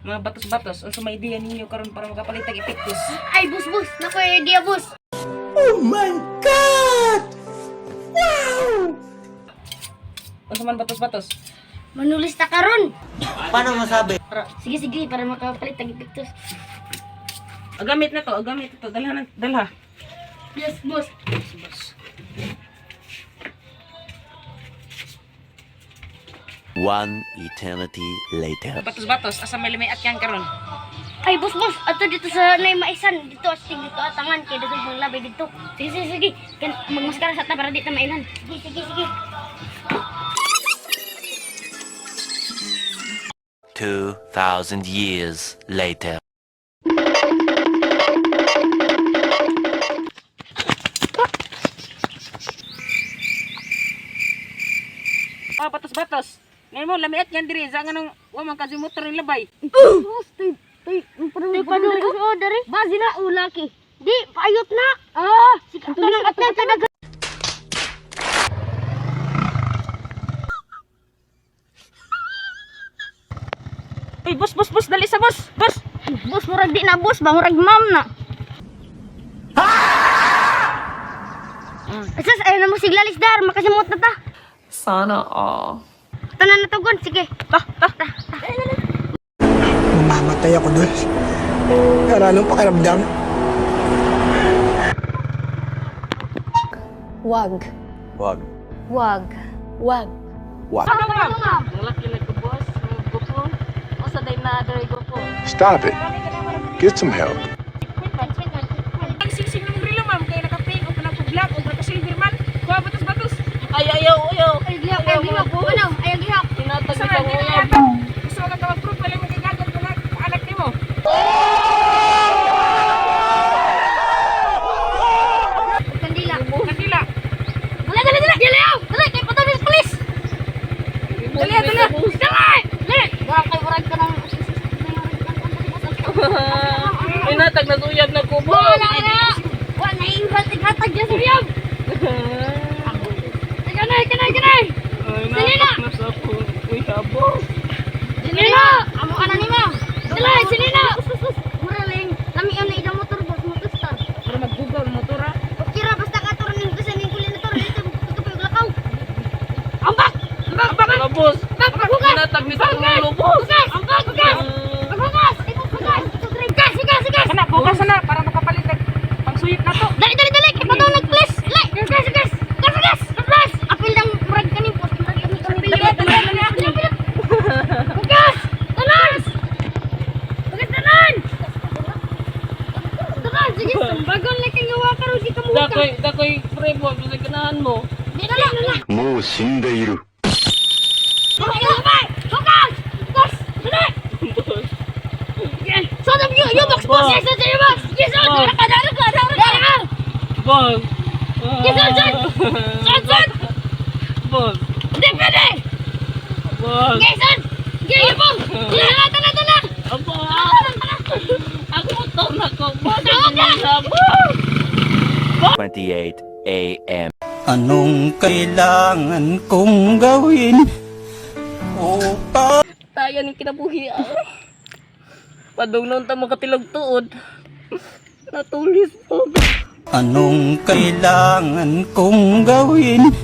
Mga batos-batos. Unsa may idea ninyo karon para makapalit og epektos? Ay, bus, naku, idea, bus. Oh my God! Wow! Unsa man batos-batos? Manulis ta karon. Paano masabi? Sige, sige, para makapalit ang epektos. Agamit na to, agamit ito. Dalha na, dalha. Yes, boss. One eternity later. Batos-batos, asa may limay atyang karon? Ay, boss, ato dito sa Naimaisan. Dito, asting dito, atangan. Kaya dito mga labay dito. Sige, sige, sige. Magmaskara sa ta para dito mailan. Sige, sige, sige. 2,000 years later. Ah, batos-batos. Ngayon mo, lamiat yan diri. Sa nga nung wamang kasimutor ng labay. Boss, tay, paano ko dari? Bazi na, ulaki. Di, paayot na. Ah, sige, ito lang at talaga. Uy, boss, dali sa boss. Boss! Boss, murag di na, boss. Ba, murag ma'am na. Asas, ayaw na mo siglalis dar. Makasimot na ta. Sana all. Tanan na tugon, sige. Ta. Mamamatay ako doon. Pero anong pakiramdam? Wag. Wag. Wag. Wag. Wag. Ano ma'am? Malaki na ko, boss. Gupo. O sa day na dari gupo. Stop it. Get some help. Ang singsing ng rilo, ma'am. Kaya naka-pink o pinag-black o naka-silver man. Kuha batos-batos. Ayaw. Ay, gihap, ay, gihap. Ano? Ay, gihap. Tinatag Sa ka mo mga yan. Gusto ka mag-proof. Wala mo kagagat ko na anak ni mo. Kandila. Kandila. Dali, kay patuloy sa polis. Dali. Baka kay murag ka ng... Tinatag na tuyab na kubo. Wala na! Wala yung hatag dyan sa biyog! Kanay! Dali na! Nasa po. Uy, habo. Dali na! Amo ka na ni ma'am! Dali na! Muraling, lamian na idang motor boss, motor. Para mag-google motor ha. Okay ra, basta ka turon ng gusto ng kulinator, dito pa yung lakaw. Ambak! Mga boss. Maghugas! Tinatag ni Tulo, boss. Hugas! Maghugas! Hugas! Kana, bukas na para makapalit ng pangsuyit na to. Dali! Kaya patulog, please! Gas! Apil ng murag ka ni boss, murag kami. Dali! Hugas! Tanan! Sige, bagon lang kang gawa ka rin, di ka mo Dakoy, prebo, sa ganahan mo. Di na lang! もう死んでいる。 Hugas! Dali! Sodom yung box, boss! Yes, yung box! Yes, Dara ka! Boss. Yes, Son! Boss. Hindi pwede! Boss. Yes, Son! Yung box! Tala! Abo. Ako to na ko. Tawag na! 28 a.m. Anong kailangan kong gawin? Upang Tayo ni kinabuhi. Padung noon ta makatilog tuod. Natulis po. anong kailangan kong gawin?